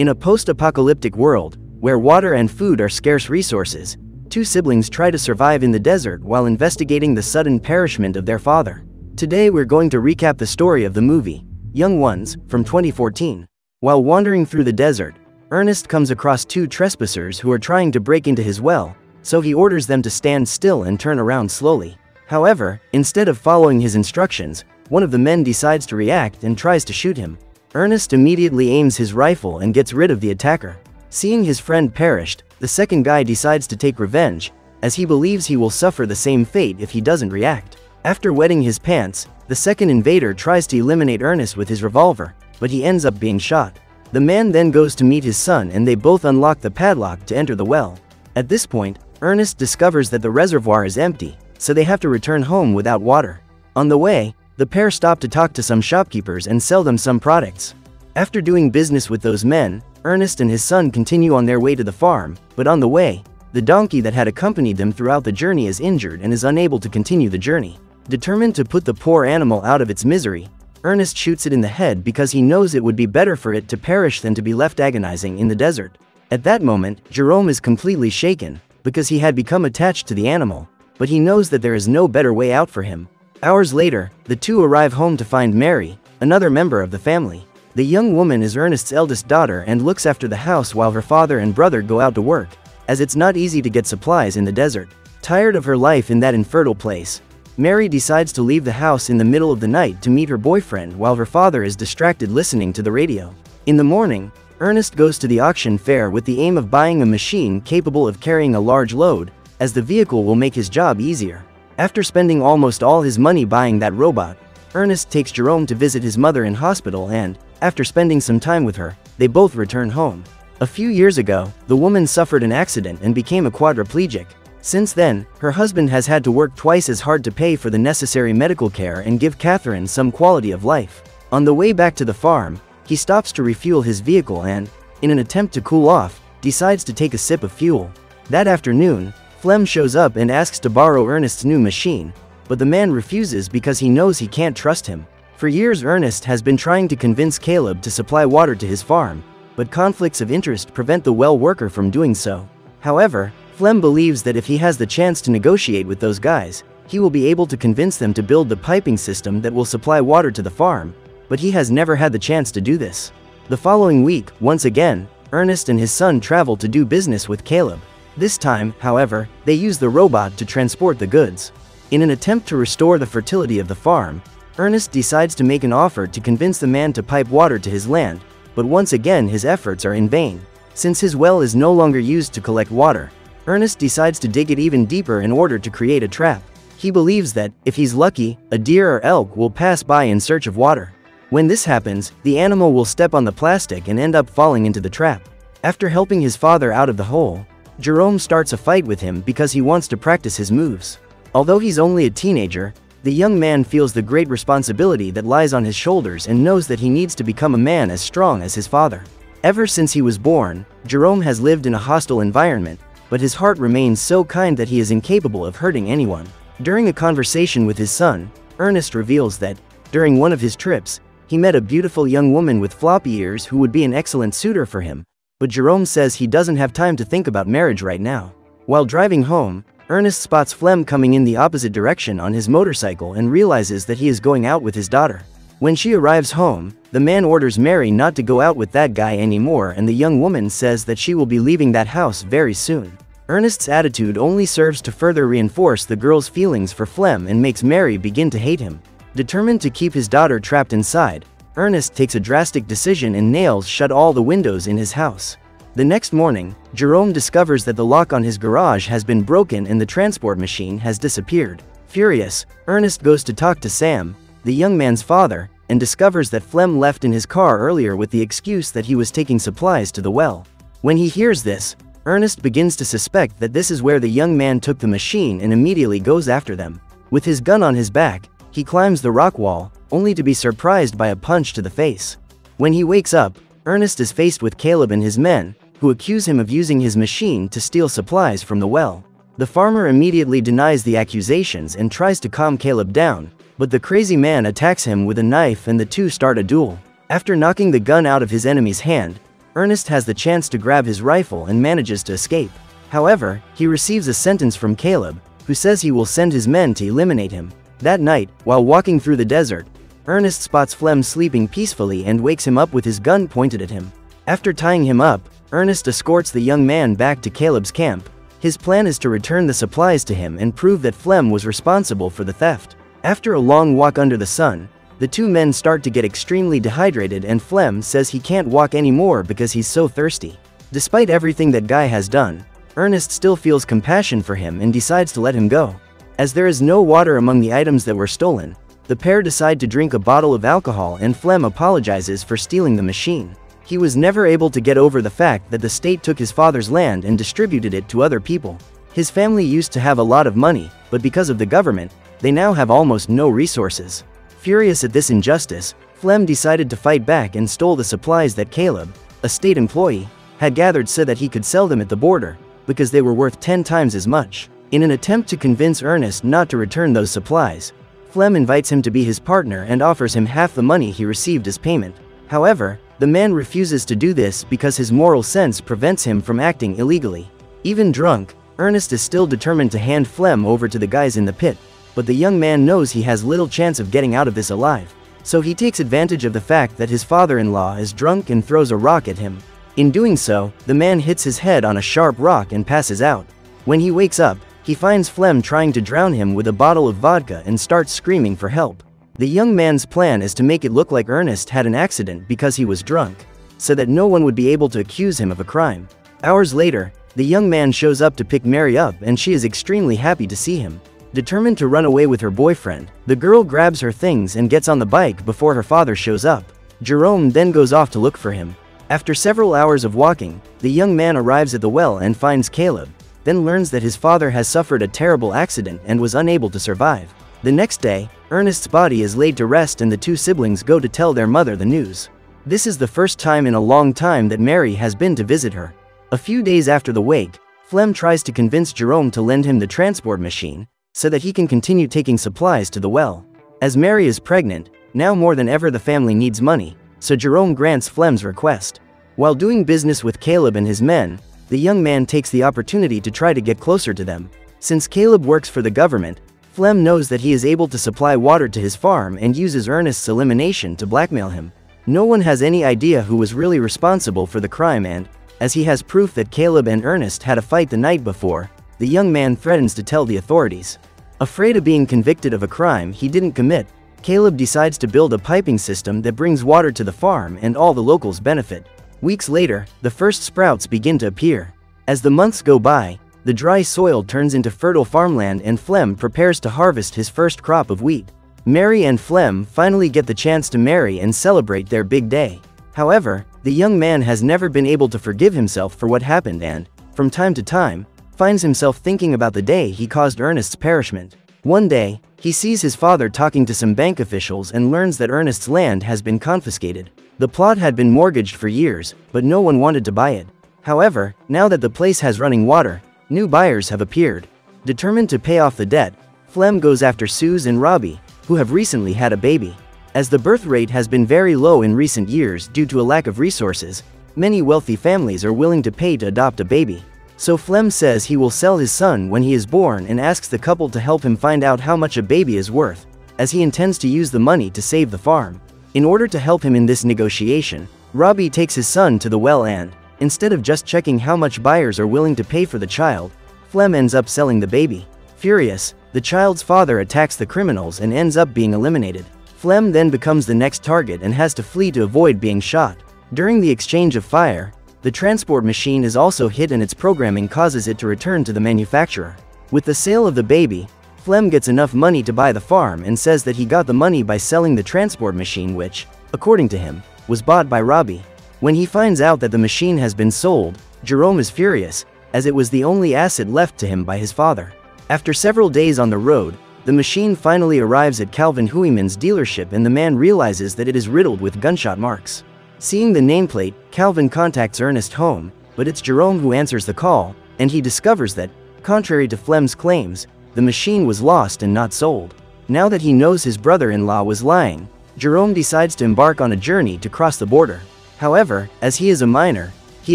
In a post-apocalyptic world, where water and food are scarce resources, two siblings try to survive in the desert while investigating the sudden perishment of their father. Today we're going to recap the story of the movie, Young Ones, from 2014. While wandering through the desert, Ernest comes across two trespassers who are trying to break into his well, so he orders them to stand still and turn around slowly. However, instead of following his instructions, one of the men decides to react and tries to shoot him. Ernest immediately aims his rifle and gets rid of the attacker. Seeing his friend perished, the second guy decides to take revenge, as he believes he will suffer the same fate if he doesn't react. After wetting his pants, the second invader tries to eliminate Ernest with his revolver, but he ends up being shot. The man then goes to meet his son and they both unlock the padlock to enter the well. At this point, Ernest discovers that the reservoir is empty, so they have to return home without water. On the way, the pair stop to talk to some shopkeepers and sell them some products. After doing business with those men, Ernest and his son continue on their way to the farm, but on the way, the donkey that had accompanied them throughout the journey is injured and is unable to continue the journey. Determined to put the poor animal out of its misery, Ernest shoots it in the head because he knows it would be better for it to perish than to be left agonizing in the desert. At that moment, Jerome is completely shaken, because he had become attached to the animal, but he knows that there is no better way out for him. Hours later, the two arrive home to find Mary, another member of the family. The young woman is Ernest's eldest daughter and looks after the house while her father and brother go out to work, as it's not easy to get supplies in the desert. Tired of her life in that infertile place, Mary decides to leave the house in the middle of the night to meet her boyfriend while her father is distracted listening to the radio. In the morning, Ernest goes to the auction fair with the aim of buying a machine capable of carrying a large load, as the vehicle will make his job easier. After spending almost all his money buying that robot, Ernest takes Jerome to visit his mother in hospital and, after spending some time with her, they both return home. A few years ago, the woman suffered an accident and became a quadriplegic. Since then, her husband has had to work twice as hard to pay for the necessary medical care and give Catherine some quality of life. On the way back to the farm, he stops to refuel his vehicle and, in an attempt to cool off, decides to take a sip of fuel. That afternoon, Flem shows up and asks to borrow Ernest's new machine, but the man refuses because he knows he can't trust him. For years Ernest has been trying to convince Caleb to supply water to his farm, but conflicts of interest prevent the well worker from doing so. However, Flem believes that if he has the chance to negotiate with those guys, he will be able to convince them to build the piping system that will supply water to the farm, but he has never had the chance to do this. The following week, once again, Ernest and his son travel to do business with Caleb. This time, however, they use the robot to transport the goods. In an attempt to restore the fertility of the farm, Ernest decides to make an offer to convince the man to pipe water to his land, but once again his efforts are in vain. Since his well is no longer used to collect water, Ernest decides to dig it even deeper in order to create a trap. He believes that, if he's lucky, a deer or elk will pass by in search of water. When this happens, the animal will step on the plastic and end up falling into the trap. After helping his father out of the hole, Jerome starts a fight with him because he wants to practice his moves. Although he's only a teenager, the young man feels the great responsibility that lies on his shoulders and knows that he needs to become a man as strong as his father. Ever since he was born, Jerome has lived in a hostile environment, but his heart remains so kind that he is incapable of hurting anyone. During a conversation with his son, Ernest reveals that, during one of his trips, he met a beautiful young woman with floppy ears who would be an excellent suitor for him, but Jerome says he doesn't have time to think about marriage right now. While driving home, Ernest spots Flem coming in the opposite direction on his motorcycle and realizes that he is going out with his daughter. When she arrives home, the man orders Mary not to go out with that guy anymore and the young woman says that she will be leaving that house very soon. Ernest's attitude only serves to further reinforce the girl's feelings for Flem and makes Mary begin to hate him. Determined to keep his daughter trapped inside, Ernest takes a drastic decision and nails shut all the windows in his house. The next morning, Jerome discovers that the lock on his garage has been broken and the transport machine has disappeared. Furious, Ernest goes to talk to Sam, the young man's father, and discovers that Flem left in his car earlier with the excuse that he was taking supplies to the well. When he hears this, Ernest begins to suspect that this is where the young man took the machine and immediately goes after them. With his gun on his back, he climbs the rock wall, only to be surprised by a punch to the face. When he wakes up, Ernest is faced with Caleb and his men, who accuse him of using his machine to steal supplies from the well. The farmer immediately denies the accusations and tries to calm Caleb down, but the crazy man attacks him with a knife and the two start a duel. After knocking the gun out of his enemy's hand, Ernest has the chance to grab his rifle and manages to escape. However, he receives a sentence from Caleb, who says he will send his men to eliminate him. That night, while walking through the desert, Ernest spots Flem sleeping peacefully and wakes him up with his gun pointed at him. After tying him up, Ernest escorts the young man back to Caleb's camp. His plan is to return the supplies to him and prove that Flem was responsible for the theft. After a long walk under the sun, the two men start to get extremely dehydrated and Flem says he can't walk anymore because he's so thirsty. Despite everything that guy has done, Ernest still feels compassion for him and decides to let him go. As there is no water among the items that were stolen, the pair decide to drink a bottle of alcohol and Flem apologizes for stealing the machine. He was never able to get over the fact that the state took his father's land and distributed it to other people. His family used to have a lot of money, but because of the government, they now have almost no resources. Furious at this injustice, Flem decided to fight back and stole the supplies that Caleb, a state employee, had gathered so that he could sell them at the border, because they were worth 10 times as much. In an attempt to convince Ernest not to return those supplies, Flem invites him to be his partner and offers him half the money he received as payment. However, the man refuses to do this because his moral sense prevents him from acting illegally. Even drunk, Ernest is still determined to hand Flem over to the guys in the pit, but the young man knows he has little chance of getting out of this alive. So he takes advantage of the fact that his father-in-law is drunk and throws a rock at him. In doing so, the man hits his head on a sharp rock and passes out. When he wakes up, he finds Flem trying to drown him with a bottle of vodka and starts screaming for help. The young man's plan is to make it look like Ernest had an accident because he was drunk, so that no one would be able to accuse him of a crime. Hours later, the young man shows up to pick Mary up and she is extremely happy to see him. Determined to run away with her boyfriend, the girl grabs her things and gets on the bike before her father shows up. Jerome then goes off to look for him. After several hours of walking, the young man arrives at the well and finds Caleb, then learns that his father has suffered a terrible accident and was unable to survive. The next day, Ernest's body is laid to rest and the two siblings go to tell their mother the news. This is the first time in a long time that Mary has been to visit her. A few days after the wake, Flem tries to convince Jerome to lend him the transport machine, so that he can continue taking supplies to the well. As Mary is pregnant, now more than ever the family needs money, so Jerome grants Flem's request. While doing business with Caleb and his men, the young man takes the opportunity to try to get closer to them. Since Caleb works for the government, Flem knows that he is able to supply water to his farm and uses Ernest's elimination to blackmail him. No one has any idea who was really responsible for the crime and, as he has proof that Caleb and Ernest had a fight the night before, the young man threatens to tell the authorities. Afraid of being convicted of a crime he didn't commit, Caleb decides to build a piping system that brings water to the farm and all the locals benefit. Weeks later, the first sprouts begin to appear. As the months go by, the dry soil turns into fertile farmland and Flem prepares to harvest his first crop of wheat. Mary and Flem finally get the chance to marry and celebrate their big day. However, the young man has never been able to forgive himself for what happened and, from time to time, finds himself thinking about the day he caused Ernest's perishment. One day, he sees his father talking to some bank officials and learns that Ernest's land has been confiscated. The plot had been mortgaged for years, but no one wanted to buy it. However, now that the place has running water, new buyers have appeared. Determined to pay off the debt, Flem goes after Suze and Robbie, who have recently had a baby. As the birth rate has been very low in recent years due to a lack of resources, many wealthy families are willing to pay to adopt a baby. So Flem says he will sell his son when he is born and asks the couple to help him find out how much a baby is worth, as he intends to use the money to save the farm. In order to help him in this negotiation, Robbie takes his son to the well and, instead of just checking how much buyers are willing to pay for the child, Flem ends up selling the baby. Furious, the child's father attacks the criminals and ends up being eliminated. Flem then becomes the next target and has to flee to avoid being shot. During the exchange of fire, the transport machine is also hit and its programming causes it to return to the manufacturer. With the sale of the baby, Flem gets enough money to buy the farm and says that he got the money by selling the transport machine which, according to him, was bought by Robbie. When he finds out that the machine has been sold, Jerome is furious, as it was the only asset left to him by his father. After several days on the road, the machine finally arrives at Calvin Huiman's dealership and the man realizes that it is riddled with gunshot marks. Seeing the nameplate, Calvin contacts Ernest home, but it's Jerome who answers the call, and he discovers that, contrary to Flem's claims, the machine was lost and not sold. Now that he knows his brother-in-law was lying, Jerome decides to embark on a journey to cross the border. However, as he is a minor, he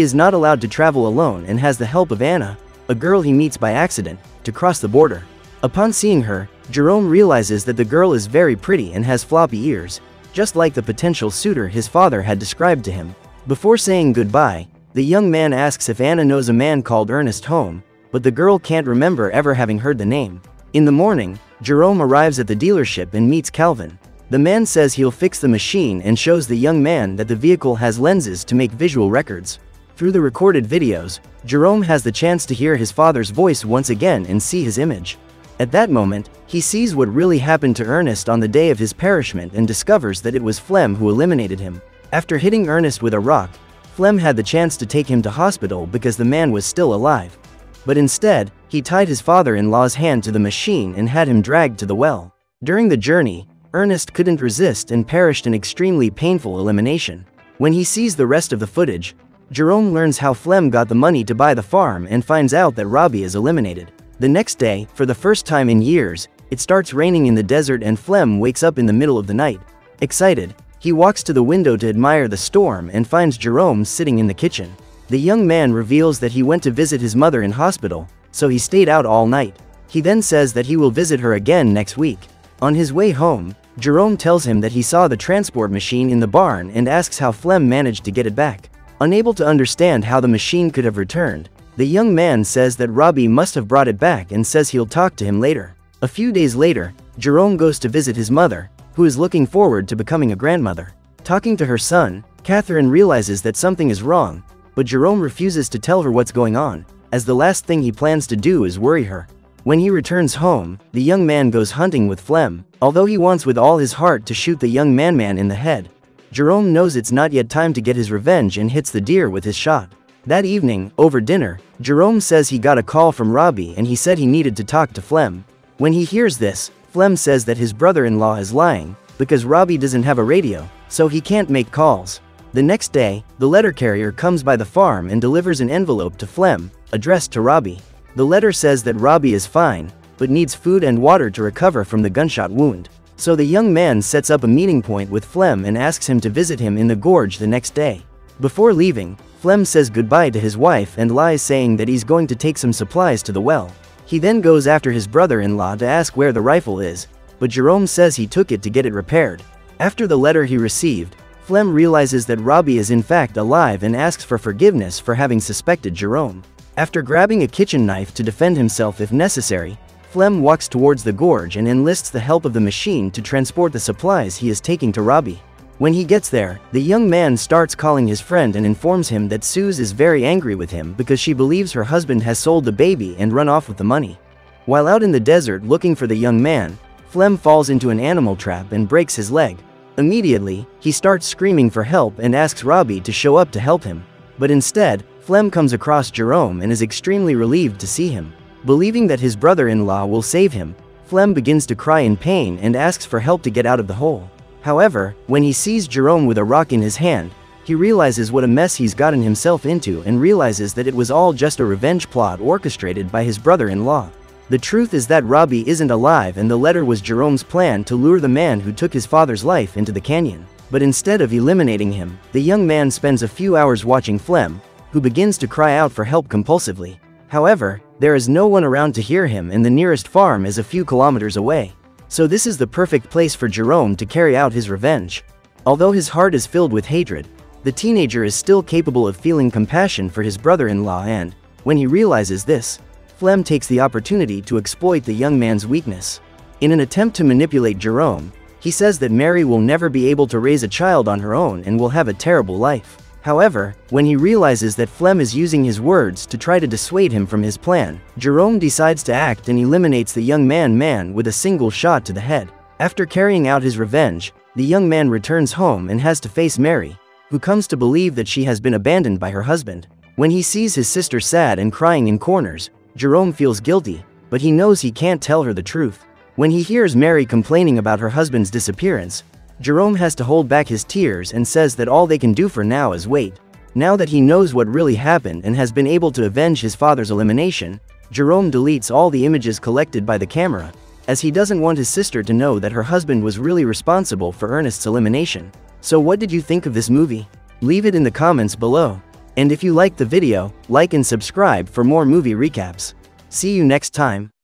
is not allowed to travel alone and has the help of Anna, a girl he meets by accident, to cross the border. Upon seeing her, Jerome realizes that the girl is very pretty and has floppy ears, just like the potential suitor his father had described to him. Before saying goodbye, the young man asks if Anna knows a man called Ernest Holm, but the girl can't remember ever having heard the name. In the morning, Jerome arrives at the dealership and meets Calvin. The man says he'll fix the machine and shows the young man that the vehicle has lenses to make visual records. Through the recorded videos, Jerome has the chance to hear his father's voice once again and see his image. At that moment, he sees what really happened to Ernest on the day of his perishment and discovers that it was Flem who eliminated him. After hitting Ernest with a rock, Flem had the chance to take him to hospital because the man was still alive. But instead, he tied his father-in-law's hand to the machine and had him dragged to the well. During the journey, Ernest couldn't resist and perished in extremely painful elimination. When he sees the rest of the footage, Jerome learns how Flem got the money to buy the farm and finds out that Robbie is eliminated. The next day, for the first time in years, it starts raining in the desert and Flem wakes up in the middle of the night. Excited, he walks to the window to admire the storm and finds Jerome sitting in the kitchen. The young man reveals that he went to visit his mother in hospital, so he stayed out all night. He then says that he will visit her again next week. On his way home, Jerome tells him that he saw the transport machine in the barn and asks how Flem managed to get it back. Unable to understand how the machine could have returned, the young man says that Robbie must have brought it back and says he'll talk to him later. A few days later, Jerome goes to visit his mother, who is looking forward to becoming a grandmother. Talking to her son, Catherine realizes that something is wrong, but Jerome refuses to tell her what's going on, as the last thing he plans to do is worry her. When he returns home, the young man goes hunting with Flem. Although he wants with all his heart to shoot the young man in the head, Jerome knows it's not yet time to get his revenge and hits the deer with his shot. That evening, over dinner, Jerome says he got a call from Robbie and he said he needed to talk to Flem. When he hears this, Flem says that his brother-in-law is lying, because Robbie doesn't have a radio, so he can't make calls. The next day, the letter carrier comes by the farm and delivers an envelope to Flem, addressed to Robbie. The letter says that Robbie is fine, but needs food and water to recover from the gunshot wound. So the young man sets up a meeting point with Flem and asks him to visit him in the gorge the next day. Before leaving, Flem says goodbye to his wife and lies saying that he's going to take some supplies to the well. He then goes after his brother-in-law to ask where the rifle is, but Jerome says he took it to get it repaired. After the letter he received, Flem realizes that Robbie is in fact alive and asks for forgiveness for having suspected Jerome. After grabbing a kitchen knife to defend himself if necessary, Flem walks towards the gorge and enlists the help of the machine to transport the supplies he is taking to Robbie. When he gets there, the young man starts calling his friend and informs him that Suze is very angry with him because she believes her husband has sold the baby and run off with the money. While out in the desert looking for the young man, Flem falls into an animal trap and breaks his leg. Immediately, he starts screaming for help and asks Robbie to show up to help him. But instead, Flem comes across Jerome and is extremely relieved to see him. Believing that his brother-in-law will save him, Flem begins to cry in pain and asks for help to get out of the hole. However, when he sees Jerome with a rock in his hand, he realizes what a mess he's gotten himself into and realizes that it was all just a revenge plot orchestrated by his brother-in-law. The truth is that Robbie isn't alive and the letter was Jerome's plan to lure the man who took his father's life into the canyon. But instead of eliminating him, the young man spends a few hours watching Flem, who begins to cry out for help compulsively. However, there is no one around to hear him and the nearest farm is a few kilometers away. So this is the perfect place for Jerome to carry out his revenge. Although his heart is filled with hatred, the teenager is still capable of feeling compassion for his brother-in-law and, when he realizes this, Flem takes the opportunity to exploit the young man's weakness. In an attempt to manipulate Jerome, he says that Mary will never be able to raise a child on her own and will have a terrible life. However, when he realizes that Flem is using his words to try to dissuade him from his plan, Jerome decides to act and eliminates the young man with a single shot to the head. After carrying out his revenge, the young man returns home and has to face Mary, who comes to believe that she has been abandoned by her husband. When he sees his sister sad and crying in corners, Jerome feels guilty, but he knows he can't tell her the truth. When he hears Mary complaining about her husband's disappearance, Jerome has to hold back his tears and says that all they can do for now is wait. Now that he knows what really happened and has been able to avenge his father's elimination, Jerome deletes all the images collected by the camera, as he doesn't want his sister to know that her husband was really responsible for Ernest's elimination. So what did you think of this movie? Leave it in the comments below. And if you liked the video, like and subscribe for more movie recaps. See you next time.